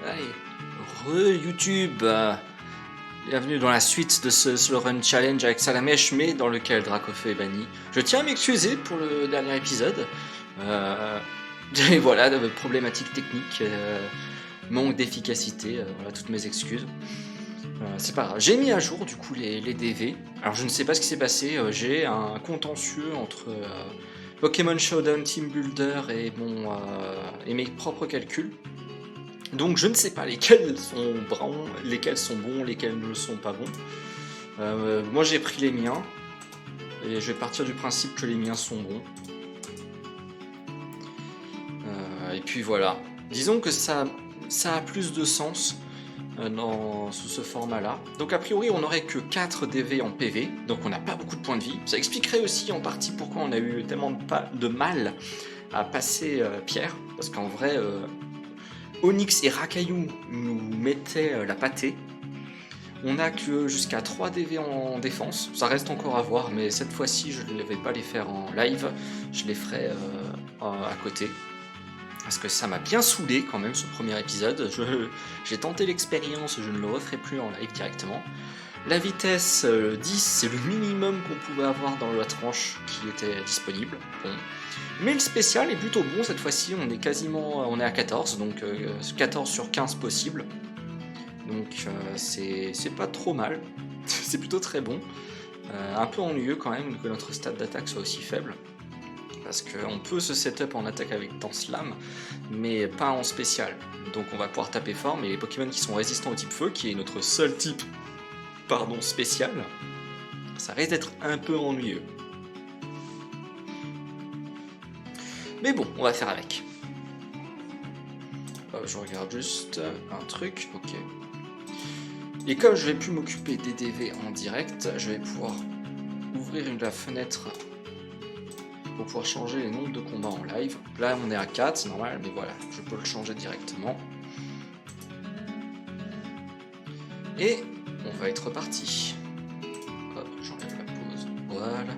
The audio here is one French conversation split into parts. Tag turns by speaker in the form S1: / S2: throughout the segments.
S1: Allez, re-YouTube, bienvenue dans la suite de ce Slow Run Challenge avec Salamèche, mais dans lequel Dracofeu est banni. Je tiens à m'excuser pour le dernier épisode. Et voilà, de problématiques techniques, manque d'efficacité, voilà toutes mes excuses. C'est pas grave. J'ai mis à jour du coup les DV. Alors je ne sais pas ce qui s'est passé, j'ai un contentieux entre Pokémon Showdown Team Builder et mes propres calculs. Donc je ne sais pas lesquels sont bons, lesquels sont bons, lesquels ne sont pas bons. Moi j'ai pris les miens et je vais partir du principe que les miens sont bons. Et puis voilà. Disons que ça a plus de sens sous ce format-là. Donc a priori on n'aurait que 4 DV en PV, donc on n'a pas beaucoup de points de vie. Ça expliquerait aussi en partie pourquoi on a eu tellement de mal à passer Pierre, parce qu'en vrai... Onyx et Rakayu nous mettaient la pâtée. On a que jusqu'à 3 DV en défense, ça reste encore à voir, mais cette fois-ci je ne vais pas les faire en live, je les ferai à côté. Parce que ça m'a bien saoulé quand même ce premier épisode, j'ai tenté l'expérience, je ne le referai plus en live directement. La vitesse 10 c'est le minimum qu'on pouvait avoir dans la tranche qui était disponible. Bon. Mais le spécial est plutôt bon cette fois-ci, on est à 14, donc 14 sur 15 possible. Donc c'est pas trop mal, c'est plutôt très bon. Un peu ennuyeux quand même que notre stade d'attaque soit aussi faible. Parce qu'on peut se setup en attaque avec Danse Lame, mais pas en spécial. Donc on va pouvoir taper fort, mais les Pokémon qui sont résistants au type feu, qui est notre seul type spécial, ça risque d'être un peu ennuyeux. Mais bon, on va faire avec. Je regarde juste un truc, ok. Et comme je vais plus m'occuper des DV en direct, je vais pouvoir ouvrir la fenêtre pour pouvoir changer les nombres de combats en live. Là on est à 4, c'est normal, mais voilà, je peux le changer directement. Et on va être reparti. Hop, j'enlève la pause, voilà.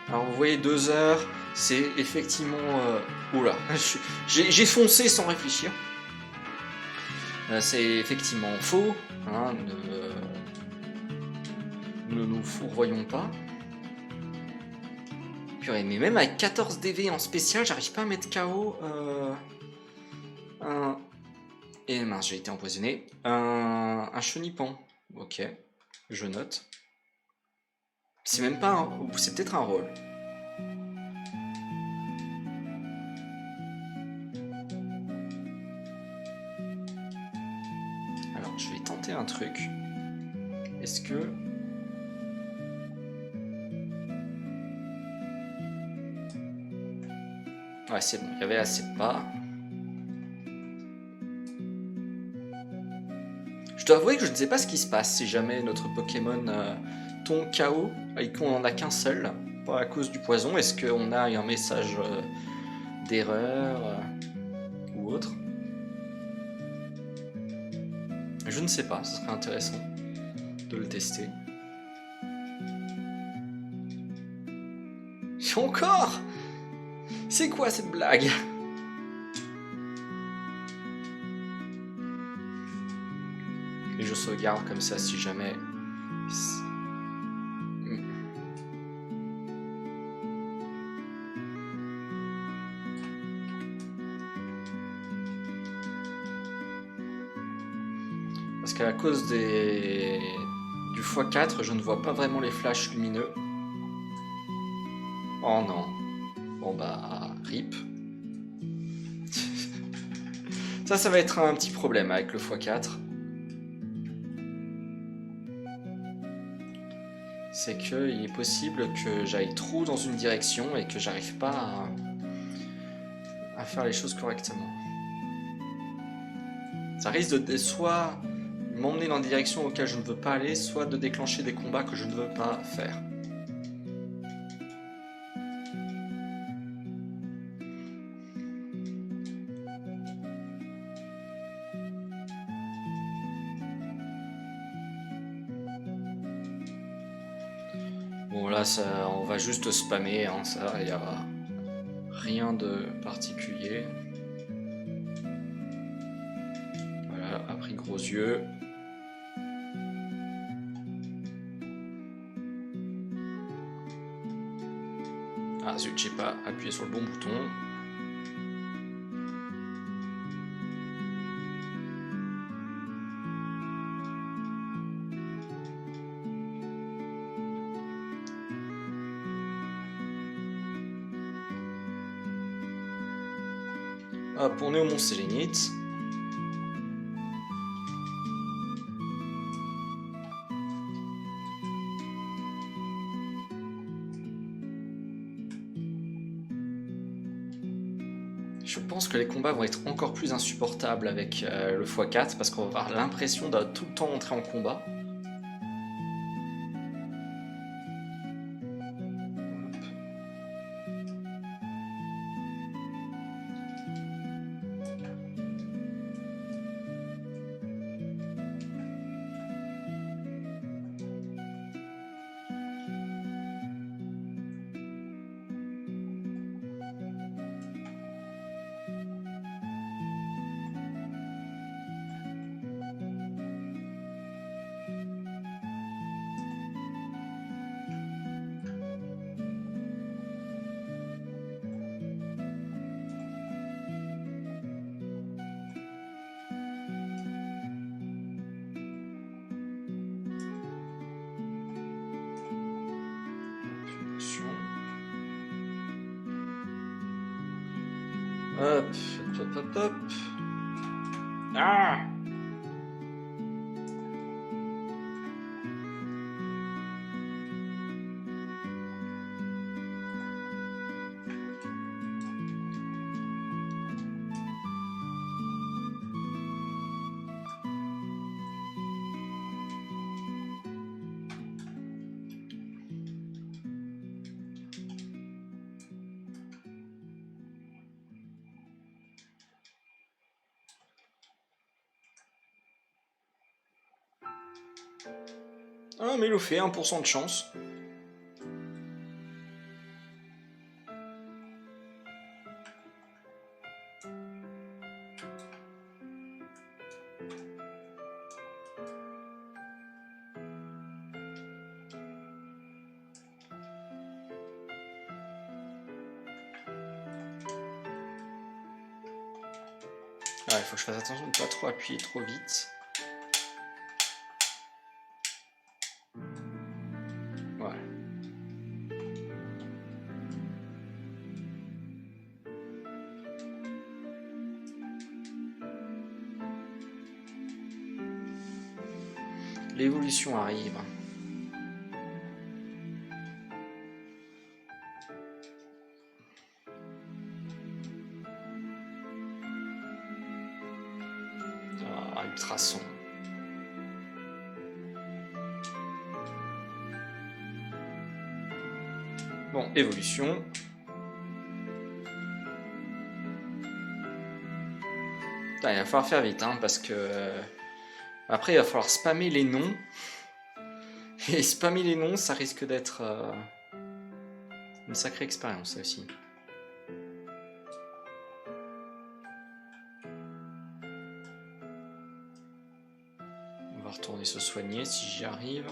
S1: Alors vous voyez 2 heures, c'est effectivement... Oula, j'ai foncé sans réfléchir. C'est effectivement faux, hein, ne nous fourvoyons pas. Purée, mais même avec 14 DV en spécial, j'arrive pas à mettre KO un... Et mince, j'ai été empoisonné. Un chenipan. Ok, je note. C'est même pas un... C'est peut-être un rôle. Alors, je vais tenter un truc. Est-ce que... Ouais, c'est bon, il y avait assez de pas. Je dois avouer que je ne sais pas ce qui se passe si jamais notre Pokémon tombe KO et qu'on en a qu'un seul, pas à cause du poison. Est-ce qu'on a un message d'erreur ou autre? Je ne sais pas, ce serait intéressant de le tester. Encore? C'est quoi cette blague? Et je sauvegarde comme ça si jamais... Parce qu'à cause du x4, je ne vois pas vraiment les flashs lumineux. Oh non. Bon bah, rip. Ça va être un petit problème avec le x4. C'est qu'il est possible que j'aille trop dans une direction et que j'arrive pas à faire les choses correctement. Ça risque de soit m'emmener dans des directions auxquelles je ne veux pas aller, soit de déclencher des combats que je ne veux pas faire. Bon là, ça, on va juste spammer, hein, ça, il n'y a rien de particulier. Voilà, a pris gros yeux. Ah zut, j'ai pas appuyé sur le bon bouton. Hop, on est au Mont Sélénite. Je pense que les combats vont être encore plus insupportables avec le x4 parce qu'on va avoir l'impression de tout le temps entrer en combat. Hop, hop, hop, hop. Ah! Ah, mais il le fait, 1% de chance. Ah, il faut que je fasse attention de ne pas trop appuyer trop vite. Voilà. L'évolution arrive. Ah, ultrason. Bon, évolution. Putain, il va falloir faire vite, hein, parce que... Après, il va falloir spammer les noms. Et spammer les noms, ça risque d'être une sacrée expérience, ça aussi. On va retourner se soigner si j'y arrive.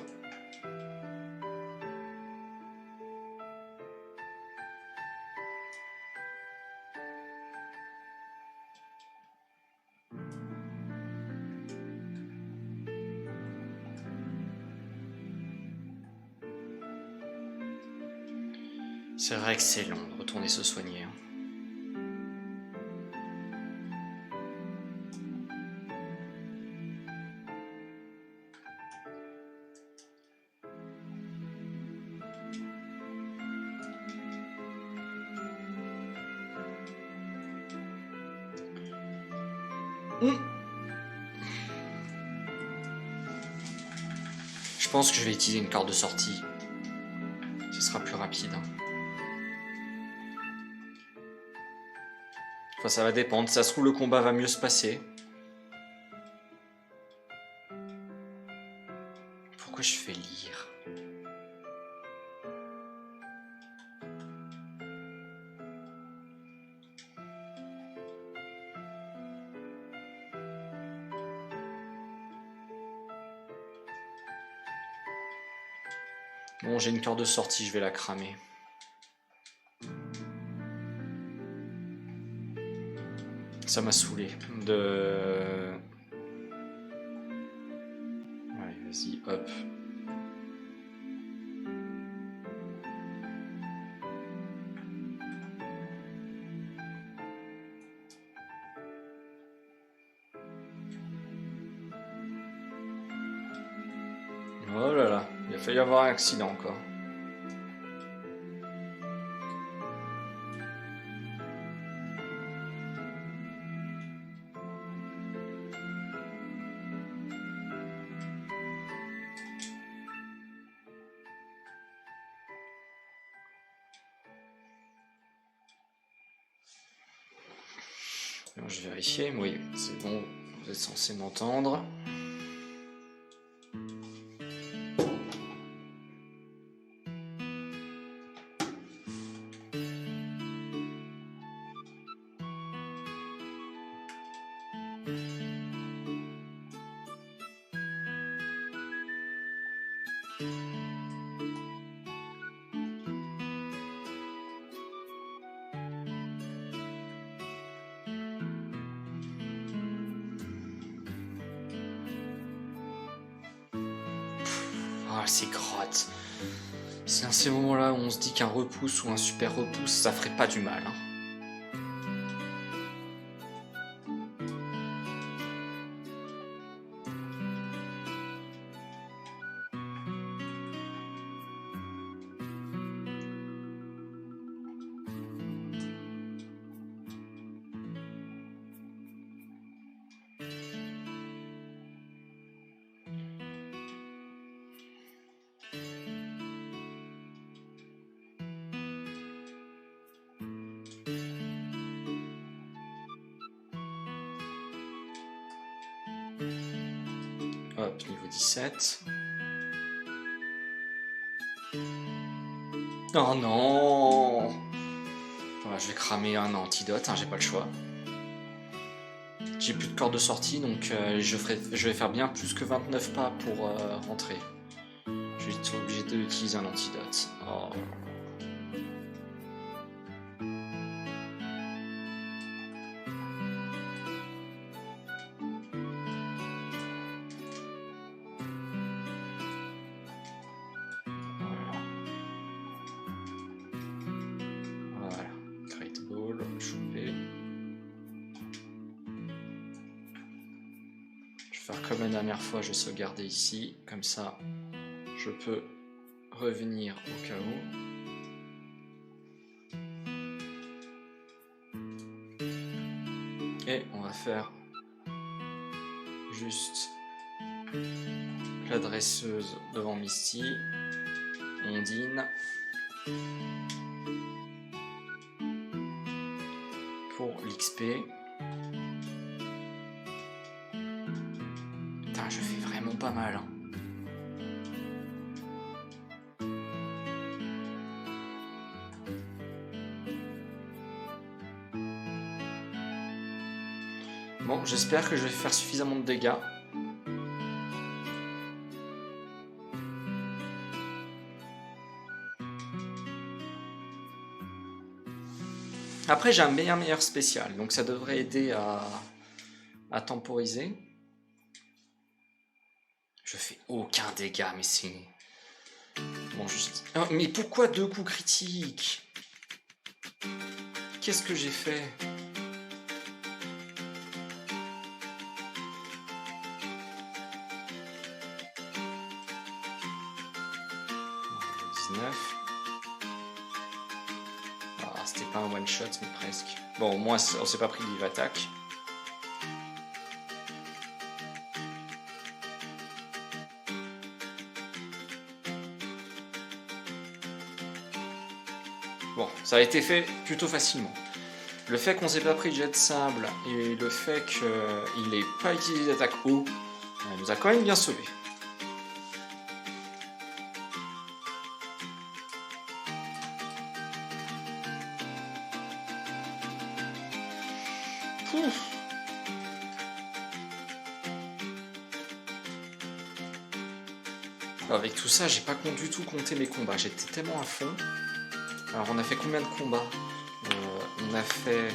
S1: C'est vrai que c'est long de retourner se soigner. Hein. Je pense que je vais utiliser une carte de sortie. Ce sera plus rapide. Enfin, ça va dépendre. Ça se trouve, le combat va mieux se passer. Pourquoi je fais lire? Bon, j'ai une corde de sortie, je vais la cramer. Ça m'a saoulé de... Allez, vas-y, hop. Oh là là, il a failli y avoir un accident encore. Alors, je vais vérifier, oui, c'est bon, vous êtes censé m'entendre. Ah, ces grottes. C'est dans ces moments-là où on se dit qu'un repousse ou un super repousse, ça ferait pas du mal. Hein. Hop, niveau 17. Oh non! Voilà, je vais cramer un antidote, hein, j'ai pas le choix. J'ai plus de corde de sortie, donc je vais faire bien plus que 29 pas pour rentrer. Je vais être obligé d'utiliser un antidote. Oh. Voilà. Great Ball, chopé. Je vais faire comme la dernière fois, je vais sauvegarder ici. Comme ça, je peux revenir au cas où. Et on va faire juste la dresseuse devant Misty. Ondine. Pour l'XP. Putain, je fais vraiment pas mal. Hein. Bon, j'espère que je vais faire suffisamment de dégâts. Après, j'ai un meilleur spécial, donc ça devrait aider à temporiser. Je fais aucun dégât, mais c'est... Bon, juste... Oh, mais pourquoi 2 coups critiques? Qu'est-ce que j'ai fait? Bon, 19. Ah, c'était pas un one-shot, mais presque. Bon, au moins, on s'est pas pris de live attack. Bon, ça a été fait plutôt facilement. Le fait qu'on s'est pas pris de jet de sable et le fait qu'il n'ait pas utilisé d'attaque haut, nous a quand même bien sauvés. Pouf. Avec tout ça, j'ai pas du tout compté mes combats. J'étais tellement à fond. Alors, on a fait combien de combats? On a fait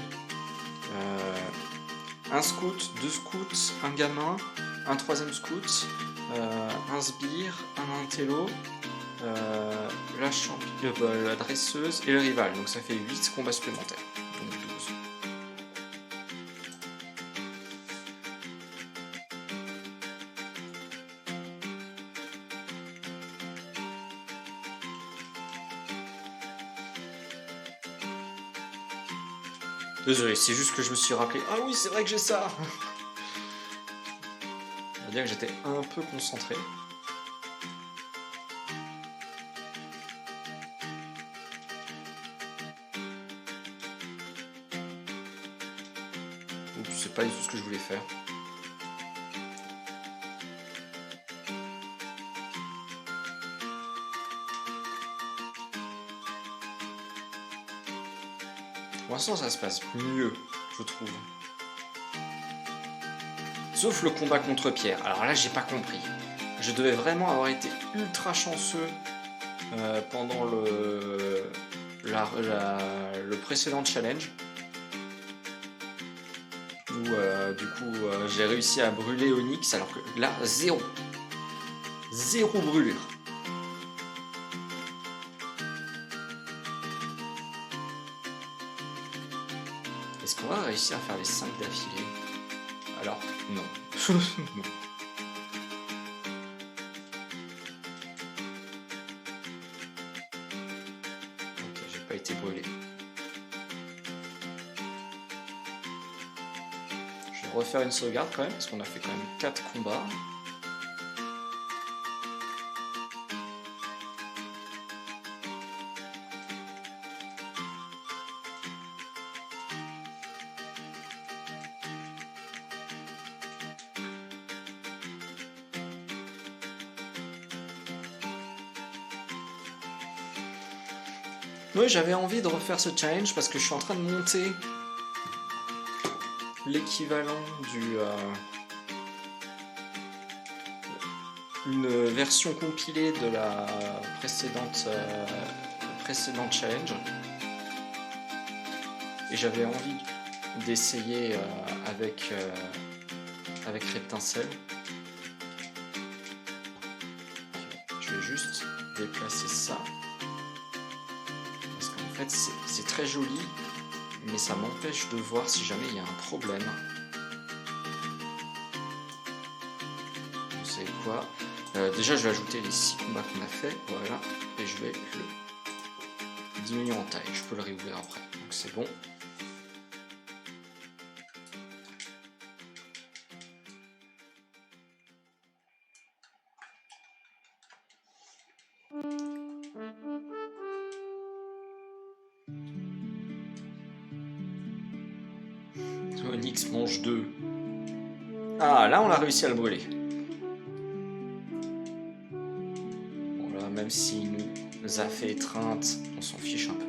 S1: un scout, 2 scouts, un gamin, un 3e scout, un sbire, un intello, la dresseuse et le rival. Donc ça fait 8 combats supplémentaires. Donc 12. Désolé, c'est juste que je me suis rappelé. Ah oui, c'est vrai que j'ai ça. On va dire que j'étais un peu concentré. Oups, c'est pas du tout ce que je voulais faire. Pour l'instant, ça se passe mieux, je trouve. Sauf le combat contre Pierre. Alors là, j'ai pas compris. Je devais vraiment avoir été ultra chanceux pendant le précédent challenge. Où du coup, j'ai réussi à brûler Onyx, alors que là, zéro. Zéro brûlure. Est-ce qu'on va réussir à faire les 5 d'affilée? Alors, non. Non. Ok, j'ai pas été brûlé. Je vais refaire une sauvegarde quand même, parce qu'on a fait quand même 4 combats. Oui, j'avais envie de refaire ce challenge parce que je suis en train de monter l'équivalent une version compilée de la précédente challenge. Et j'avais envie d'essayer avec Reptincelle. Je vais juste déplacer ça. Parce qu'en fait, c'est très joli, mais ça m'empêche de voir si jamais il y a un problème. Vous savez quoi? Déjà, je vais ajouter les 6 combats qu'on a fait, voilà, et je vais le diminuer en taille. Je peux le réouvrir après, donc c'est bon. Onyx mange 2. Ah, là, on a réussi à le brûler. Bon, là, même s'il nous a fait étreinte, on s'en fiche un peu.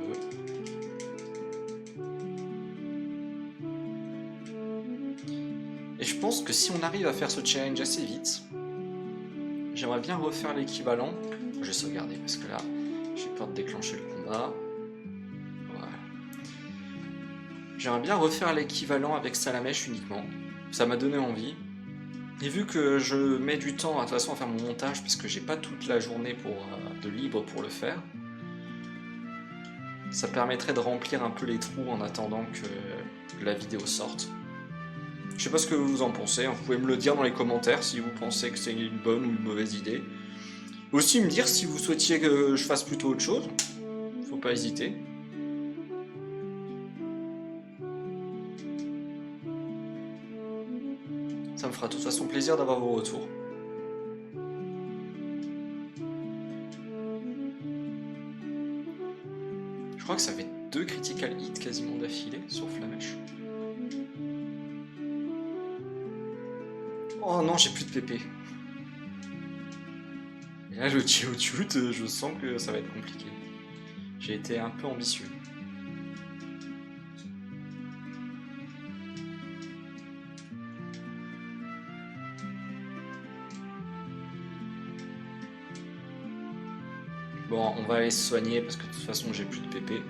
S1: Et je pense que si on arrive à faire ce challenge assez vite, j'aimerais bien refaire l'équivalent. Je vais sauvegarder parce que là, j'ai peur de déclencher le combat. Voilà. J'aimerais bien refaire l'équivalent avec Salamèche uniquement. Ça m'a donné envie. Et vu que je mets du temps à toute façon à faire mon montage parce que j'ai pas toute la journée de libre pour le faire, ça permettrait de remplir un peu les trous en attendant que la vidéo sorte. Je sais pas ce que vous en pensez, vous pouvez me le dire dans les commentaires si vous pensez que c'est une bonne ou une mauvaise idée. Aussi me dire si vous souhaitiez que je fasse plutôt autre chose, faut pas hésiter. Ça me fera de toute façon plaisir d'avoir vos retours. Je crois que ça fait 2 critical hits quasiment d'affilée sur Flamèche. Oh non, j'ai plus de PP. Et là, le Geodude, je sens que ça va être compliqué. J'ai été un peu ambitieux. Bon, on va aller se soigner parce que de toute façon j'ai plus de PP.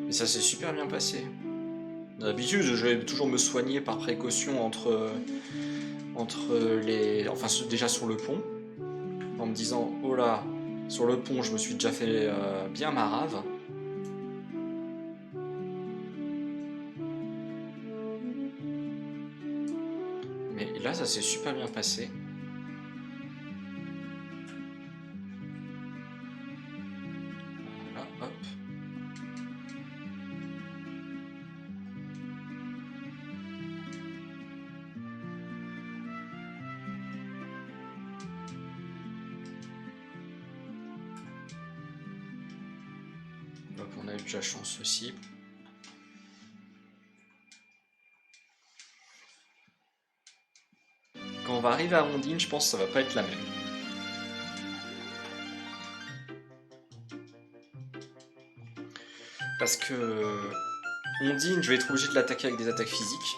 S1: Et ça s'est super bien passé. D'habitude, je vais toujours me soigner par précaution entre les... Enfin, déjà sur le pont, en me disant, oh là, sur le pont, je me suis déjà fait bien ma rave. Mais là, ça s'est super bien passé. Voilà, hop. Donc on a eu de la chance aussi. Quand on va arriver à Ondine, je pense que ça va pas être la même. Parce que Ondine, je vais être obligé de l'attaquer avec des attaques physiques.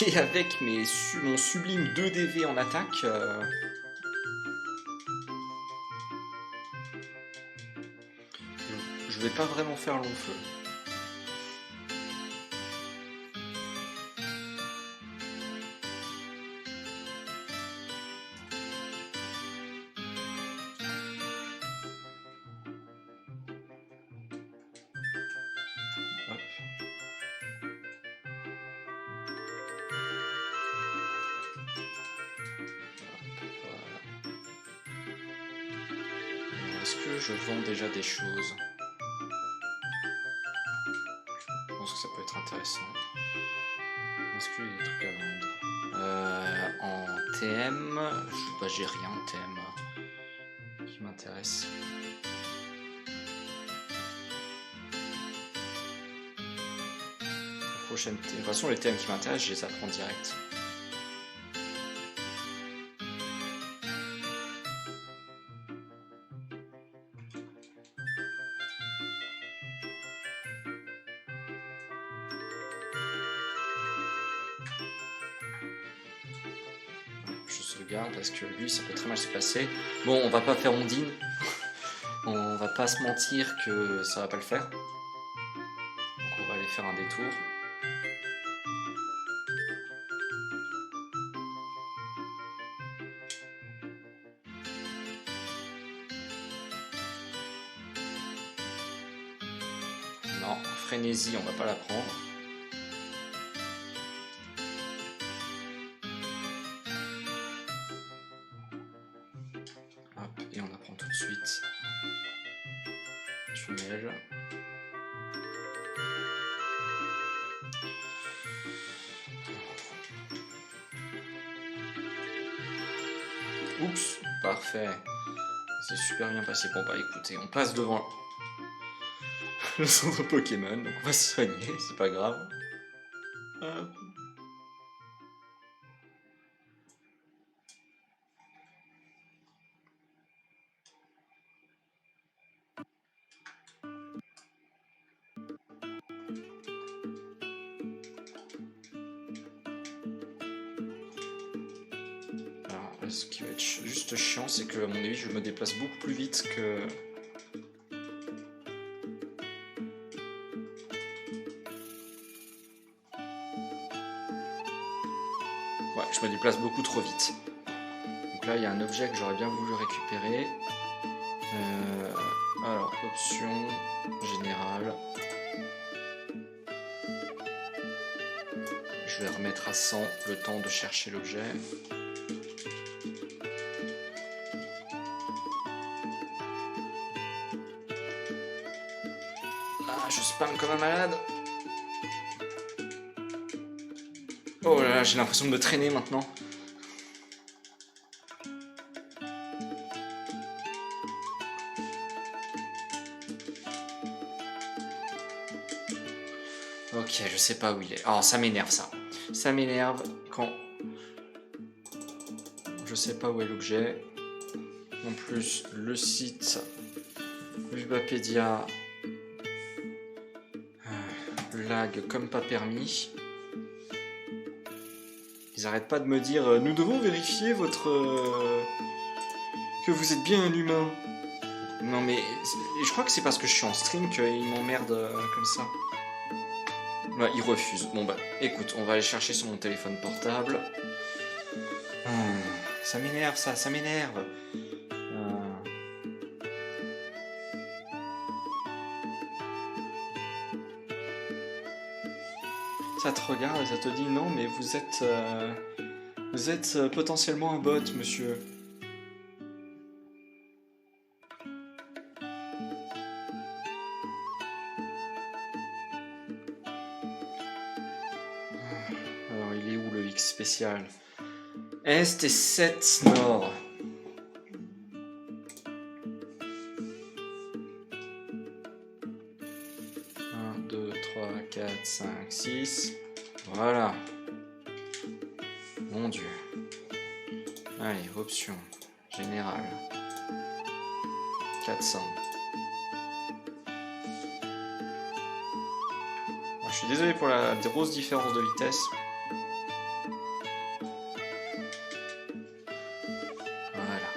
S1: Et avec mon sublime 2DV en attaque, je vais pas vraiment faire long feu. Hop. Voilà. Est-ce que je vends déjà des choses? Je pense que ça peut être intéressant. Est-ce qu'il y a des trucs à vendre? En TM, j'ai rien en TM qui m'intéresse. De toute façon, les thèmes qui m'intéressent, je les apprends direct. Je sauvegarde parce que lui, ça peut très mal se passer. Bon, on va pas faire Ondine. On va pas se mentir que ça va pas le faire. Donc on va aller faire un détour. Non, frénésie, on va pas la prendre. Hop, et on apprend tout de suite. Tunnel. Oups, parfait. C'est super bien passé. Bon bah écoutez, on passe devant le centre Pokémon, donc on va se soigner, c'est pas grave. Hop. Alors, ce qui va être juste chiant, c'est que à mon avis, je me déplace beaucoup plus vite que... Ouais, je me déplace beaucoup trop vite. Donc là, il y a un objet que j'aurais bien voulu récupérer. Alors, option générale. Je vais remettre à 100 le temps de chercher l'objet. Ah, je spam comme un malade. Oh là là, j'ai l'impression de me traîner maintenant. Ok, je sais pas où il est. Oh, ça m'énerve ça. Ça m'énerve quand je sais pas où est l'objet. En plus, le site Ubapédia lag comme pas permis. Ils arrêtent pas de me dire nous devons vérifier votre que vous êtes bien un humain. Non mais je crois que c'est parce que je suis en stream qu'ils m'emmerdent comme ça. Ouais, ils refusent. Bon bah écoute, on va aller chercher sur mon téléphone portable. Ça m'énerve ça m'énerve. Ça te regarde et ça te dit non mais vous êtes potentiellement un bot, monsieur. Alors il est où le X spécial? Est et 7 nord. 1, 2, 3, 4, 5, 6. Voilà. Mon dieu. Allez, option. Générale. 400. Alors, je suis désolé pour la grosse différence de vitesse. Voilà.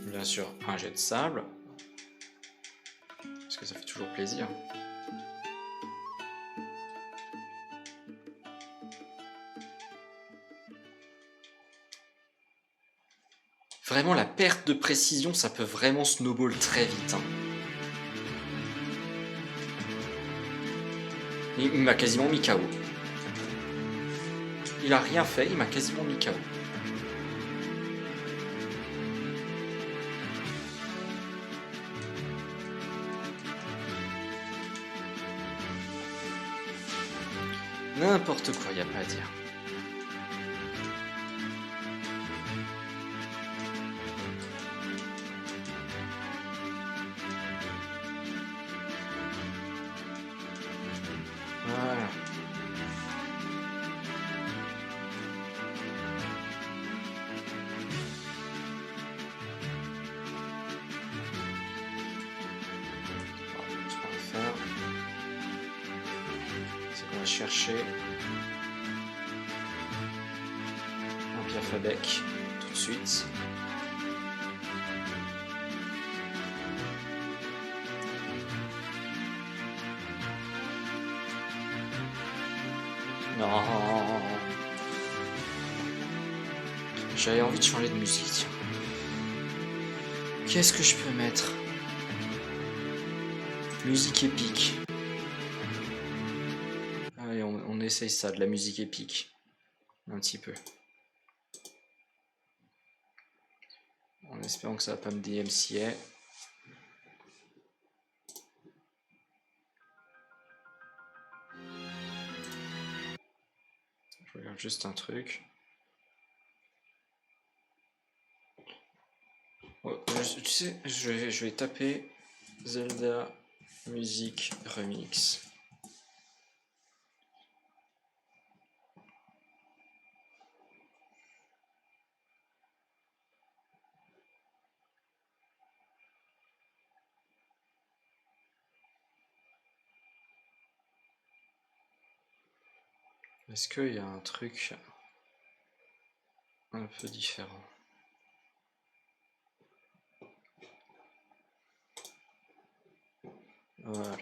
S1: Bien sûr, un jet de sable. Parce que ça fait toujours plaisir. Vraiment, la perte de précision, ça peut vraiment snowball très vite. Hein. Il m'a quasiment mis KO. Il a rien fait, il m'a quasiment mis KO. N'importe quoi, y a pas à dire. Voilà. Ce qu'on va faire, c'est qu'on va chercher un Piafabec tout de suite. Non. J'avais envie de changer de musique. Qu'est-ce que je peux mettre? Musique épique. Allez, on essaye ça, de la musique épique. Un petit peu. En espérant que ça va pas me DMCA. Je regarde juste un truc. Oh, tu sais, je vais taper Zelda Music Remix. Est-ce qu'il y a un truc un peu différent? Voilà.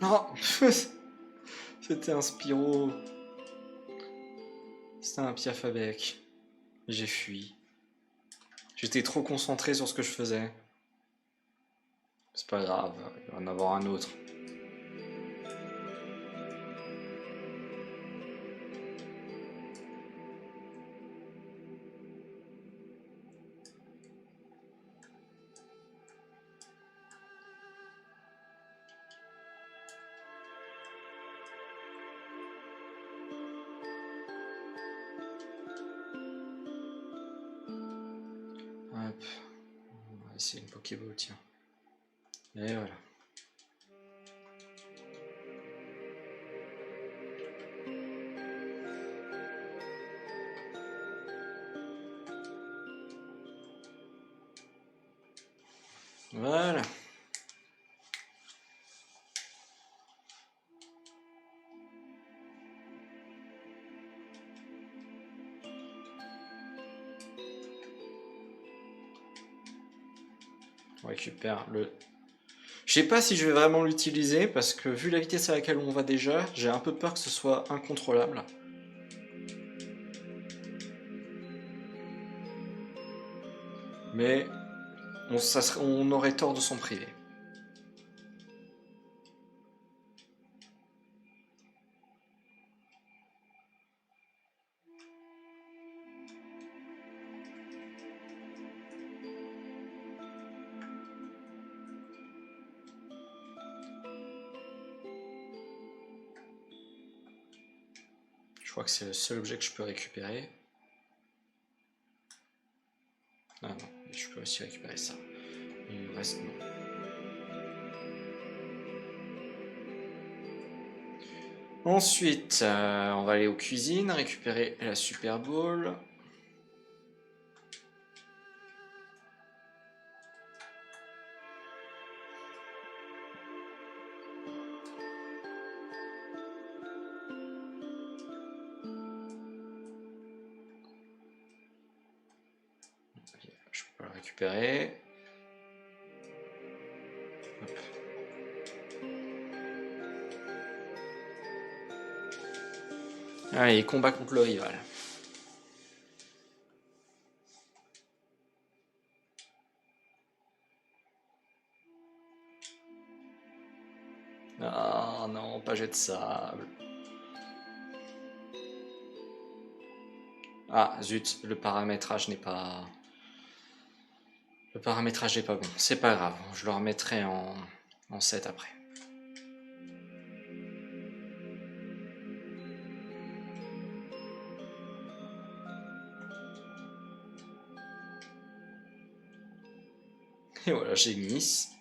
S1: Oh c'était un Spyro. C'était un Piafabec. J'ai fui. J'étais trop concentré sur ce que je faisais. C'est pas grave, il va en avoir un autre. Hop. essayer une Pokéball, tiens. Et voilà. Voilà. On récupère le... Je sais pas si je vais vraiment l'utiliser parce que vu la vitesse à laquelle on va déjà, j'ai un peu peur que ce soit incontrôlable. Mais on aurait tort de s'en priver. Je crois que c'est le seul objet que je peux récupérer. Ah non, je peux aussi récupérer ça. Il reste non. Ensuite, on va aller aux cuisines, récupérer la Super Bowl. Je peux pas la récupérer. Hop. Allez, combat contre le rival. Ah non, pas jet de sable. Ah zut, le paramétrage n'est pas... Le paramétrage n'est pas bon. C'est pas grave, je le remettrai en 7 après. Et voilà, j'ai Miss.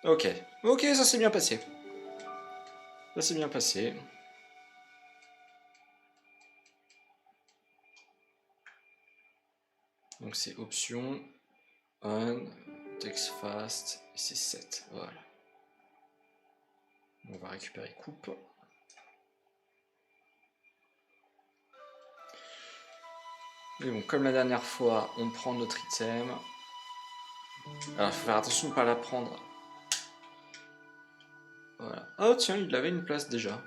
S1: Ok, ok, ça s'est bien passé. Ça s'est bien passé. Donc c'est option, on, text fast, et c'est 7. Voilà. On va récupérer coupe. Et bon, comme la dernière fois, on prend notre item. Alors, il faut faire attention de ne pas la prendre. Voilà. Oh tiens, il avait une place déjà.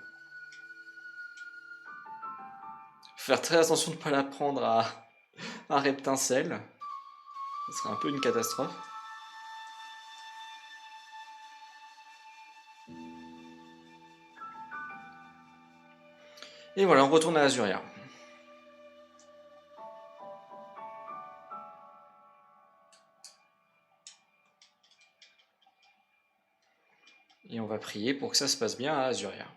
S1: Faut faire très attention de ne pas la prendre à Reptincelle. Ce serait un peu une catastrophe. Et voilà, on retourne à Azuria. Et on va prier pour que ça se passe bien à Azuria.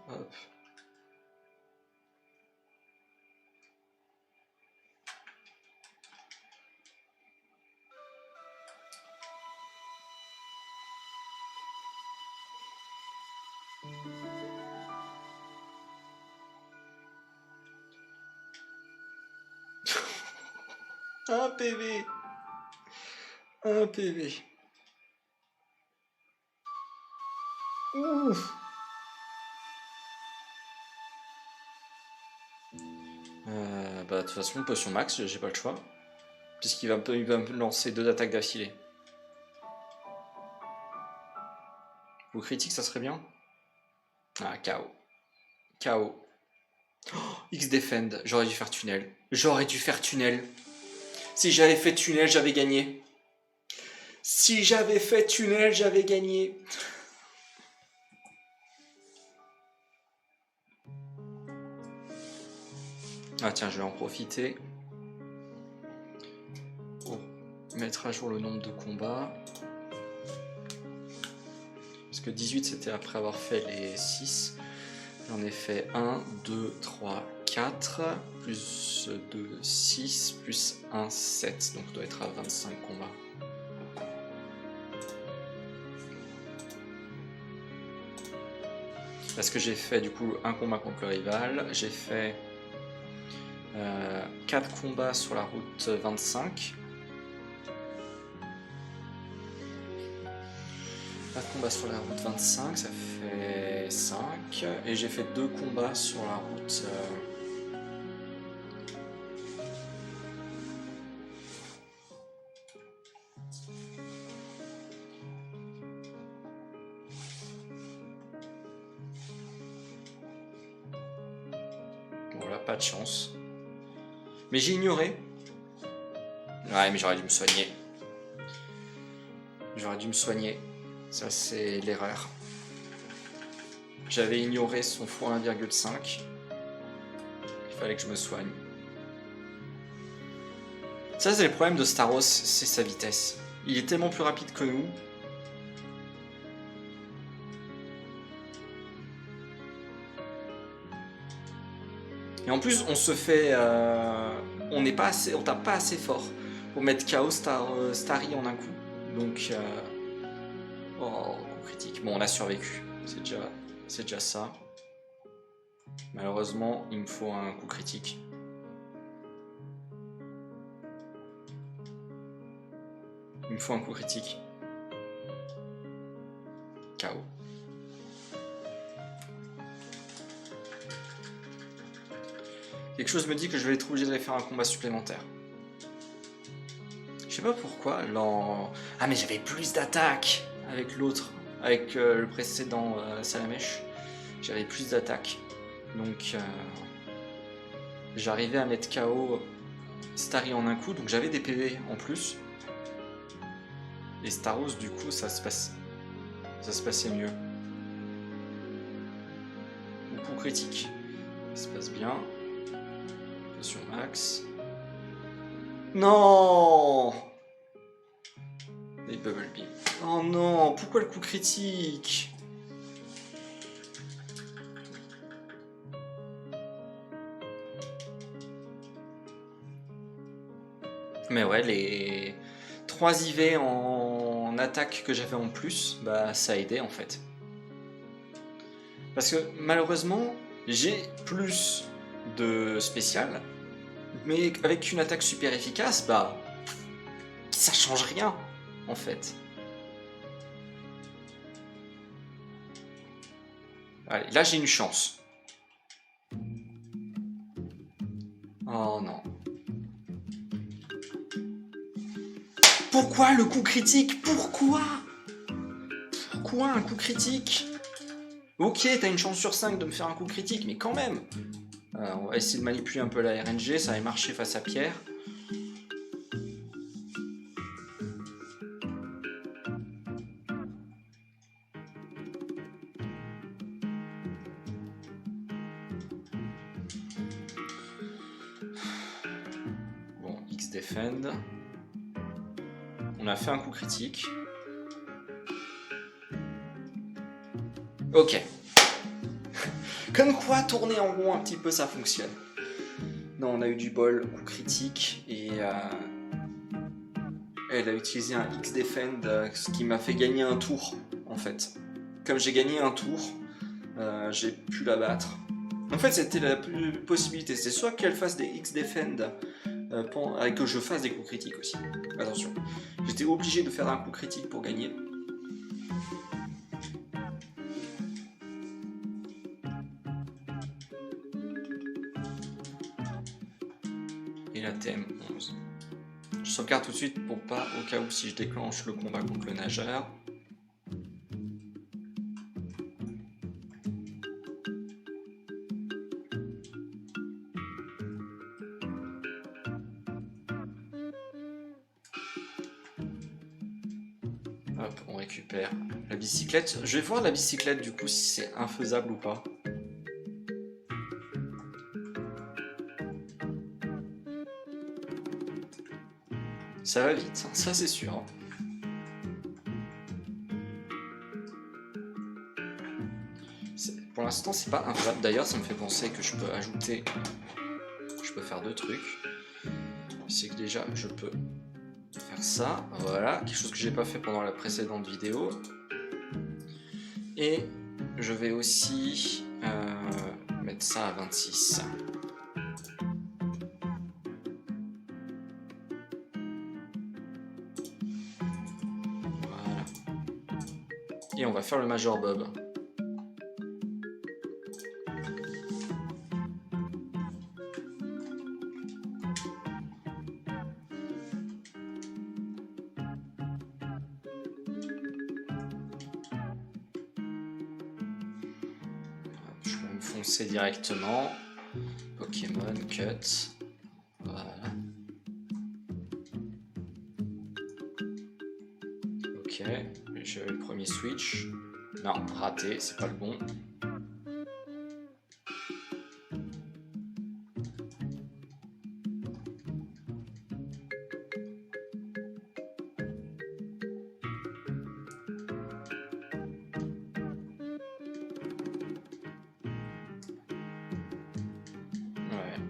S1: Hop. Un PV. Un PV. Ouf. Bah de toute façon, potion max, j'ai pas le choix. Puisqu'il va me lancer 2 attaques d'affilée. Vous critique, ça serait bien. Ah, KO. KO. Oh, X defend, j'aurais dû faire tunnel. J'aurais dû faire tunnel. Si j'avais fait tunnel, j'avais gagné. Si j'avais fait tunnel, j'avais gagné. Ah tiens, je vais en profiter pour mettre à jour le nombre de combats. Parce que 18 c'était après avoir fait les 6. J'en ai fait 1, 2, 3, 4, plus 2, 6, plus 1, 7. Donc je dois être à 25 combats. Parce que j'ai fait du coup un combat contre le rival, j'ai fait 4 combats sur la route 25. 4 combats sur la route 25, ça fait 5. Et j'ai fait 2 combats sur la route... Voilà, pas de chance. Mais j'ai ignoré. Ouais, mais j'aurais dû me soigner. J'aurais dû me soigner. Ça, c'est l'erreur. J'avais ignoré son x1,5. Il fallait que je me soigne. Ça, c'est le problème de Staros, c'est sa vitesse. Il est tellement plus rapide que nous. Et en plus, on se fait... on n'est pas assez... On tape pas assez fort pour mettre KO Starry en un coup. Donc... Oh, coup critique. Bon, on a survécu. C'est déjà ça. Malheureusement, il me faut un coup critique. Il me faut un coup critique. KO. Quelque chose me dit que je vais être obligé d'aller faire un combat supplémentaire. Je sais pas pourquoi. Ah mais j'avais plus d'attaques avec l'autre. Avec le précédent Salamèche. J'avais plus d'attaques. Donc j'arrivais à mettre KO Starry en un coup. Donc j'avais des PV en plus. Et Staros du coup ça se passait mieux. Coup critique. Ça se passe bien. Sur max. Non. Et Bubble Beam. Oh non, pourquoi le coup critique? Mais ouais, les 3 IV en attaque que j'avais en plus, bah ça a aidé en fait. Parce que malheureusement, j'ai plus de spécial, mais avec une attaque super efficace, bah ça change rien en fait. Allez, là j'ai une chance. Oh non. Pourquoi le coup critique? Pourquoi? Pourquoi un coup critique? Ok, t'as une chance sur 5 de me faire un coup critique, mais quand même. On va essayer de manipuler un peu la RNG, ça va marcher face à Pierre. Bon, X-Defend. On a fait un coup critique. Ok. Comme quoi, tourner en rond un petit peu, ça fonctionne. Non, on a eu du bol, coup critique, et elle a utilisé un X-Defend, ce qui m'a fait gagner un tour, en fait. Comme j'ai gagné un tour, j'ai pu la battre. En fait, c'était la possibilité, c'est soit qu'elle fasse des X-Defend, et que je fasse des coups critiques aussi. Attention, j'étais obligé de faire un coup critique pour gagner. Et la TM11. Je sauvegarde tout de suite pour pas, au cas où si je déclenche le combat contre le nageur. Hop, on récupère la bicyclette. Je vais voir la bicyclette du coup si c'est infaisable ou pas. Ça va vite, hein, ça c'est sûr. Hein. Pour l'instant c'est pas infaisable. D'ailleurs ça me fait penser que je peux ajouter... Je peux faire deux trucs. C'est que déjà je peux faire ça. Voilà, quelque chose que j'ai pas fait pendant la précédente vidéo. Et je vais aussi mettre ça à 26. Voilà. Et on va faire le Major Bob. Je vais me foncer directement. Pokémon, cut. Voilà. Ok, je vais le premier switch. Non, raté, c'est pas le bon.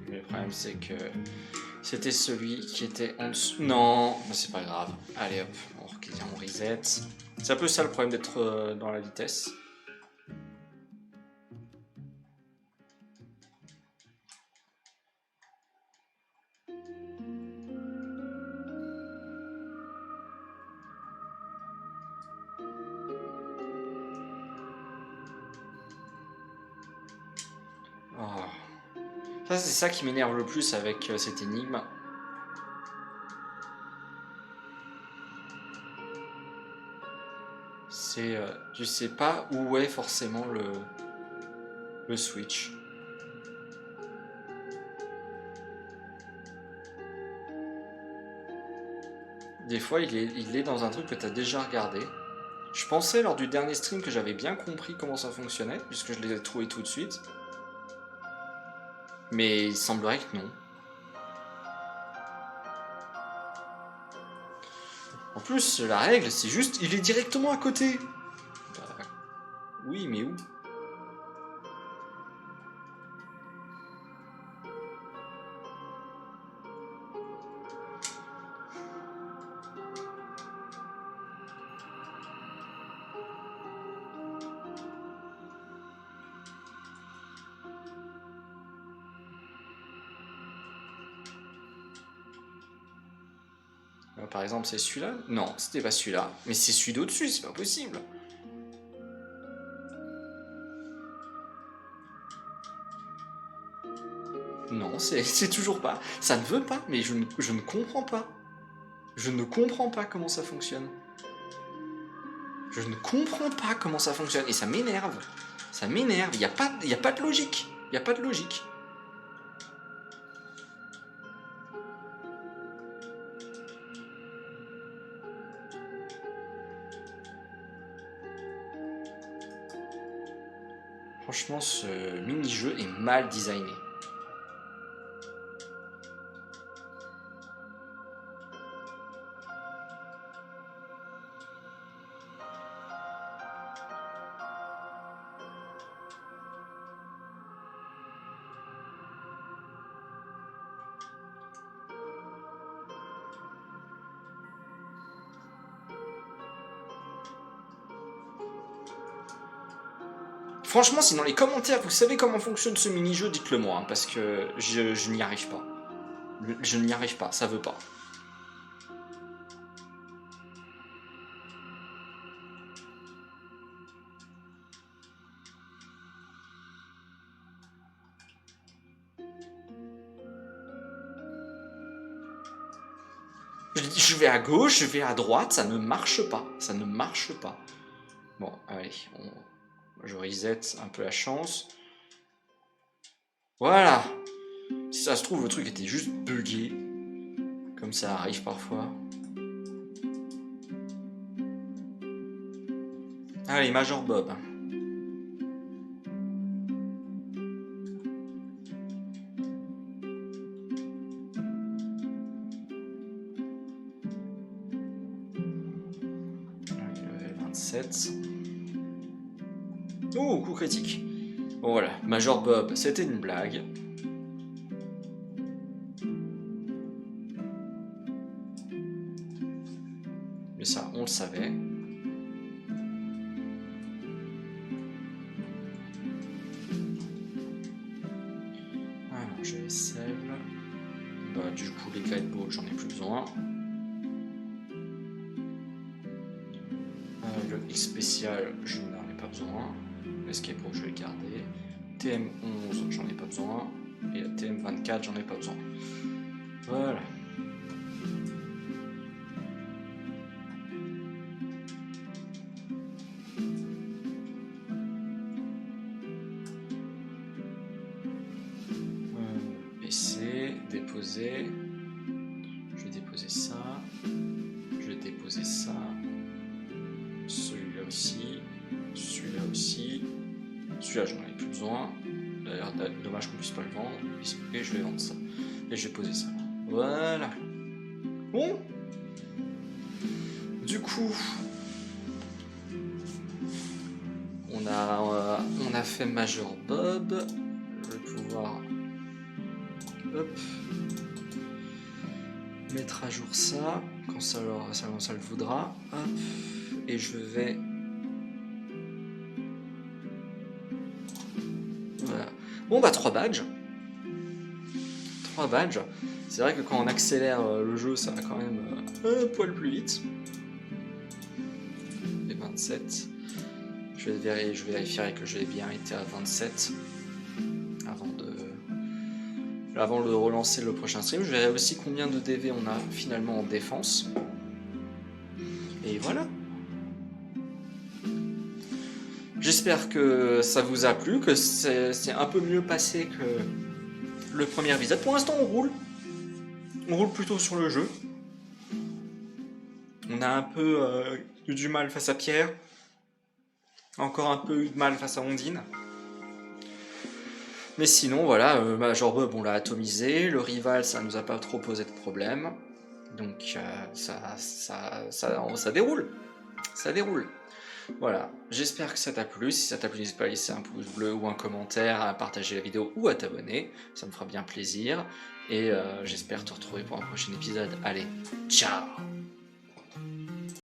S1: Le problème c'est que c'était celui qui était en dessous. Non, mais c'est pas grave. Allez hop, on reset. C'est un peu ça le problème d'être dans la vitesse. Oh. Ça, c'est ça qui m'énerve le plus avec cette énigme. C'est... tu sais pas où est forcément le switch. Des fois, il est dans un truc que tu as déjà regardé. Je pensais lors du dernier stream que j'avais bien compris comment ça fonctionnait, puisque je les ai trouvés tout de suite. Mais il semblerait que non. En plus, la règle, c'est juste, il est directement à côté. Bah, oui, mais où? Par exemple, c'est celui-là? Non, c'était pas celui-là. Mais c'est celui d'au-dessus, c'est pas possible. Non, c'est toujours pas. Ça ne veut pas, mais je ne comprends pas. Je ne comprends pas comment ça fonctionne. Je ne comprends pas comment ça fonctionne. Et ça m'énerve. Ça m'énerve. Il n'y a pas de logique. Il n'y a pas de logique. Franchement, ce mini-jeu est mal designé. Franchement, si dans les commentaires vous savez comment fonctionne ce mini-jeu, dites-le moi, hein, parce que je n'y arrive pas. Je n'y arrive pas, ça veut pas. Je vais à gauche, je vais à droite, ça ne marche pas. Ça ne marche pas. Bon, allez, je reset un peu la chance. Voilà. Si ça se trouve, le truc était juste bugué. Comme ça arrive parfois. Allez, Major Bob. Level 27. Oh, coup critique. Bon voilà, Major Bob, c'était une blague. Mais ça, on le savait. Alors, j'ai les sels. Bah, du coup, les guideballs, j'en ai plus besoin. Le X spécial, je n'en ai pas besoin. Escape Rope, je vais le garder. TM11, j'en ai pas besoin. Et la TM24, j'en ai pas besoin. Voilà. PC, déposer. Je vais déposer ça. Je vais déposer ça. Celui-là aussi. Celui-là aussi. Celui-là, j'en ai plus besoin. D'ailleurs, dommage qu'on puisse pas le vendre. Et je vais vendre ça. Et je vais poser ça. Voilà. Bon. Du coup, on a fait Major Bob. Je vais pouvoir hop, mettre à jour ça quand ça le voudra. Hop, et je vais voilà. Bon bah 3 badges. 3 badges. C'est vrai que quand on accélère le jeu, ça va quand même un poil plus vite. Et 27. Je vérifierai que j'ai bien été à 27 avant de relancer le prochain stream. Je verrai aussi combien de DV on a finalement en défense. Et voilà. J'espère que ça vous a plu, que c'est un peu mieux passé que le premier épisode. Pour l'instant, on roule. On roule plutôt sur le jeu. On a un peu eu du mal face à Pierre. Encore un peu eu de mal face à Ondine. Mais sinon, voilà, Major Bob, on l'a atomisé. Le rival, ça nous a pas trop posé de problème. Donc, ça déroule. Ça déroule. Voilà, j'espère que ça t'a plu. Si ça t'a plu, n'hésite pas à laisser un pouce bleu ou un commentaire, à partager la vidéo ou à t'abonner. Ça me fera bien plaisir. Et j'espère te retrouver pour un prochain épisode. Allez, ciao!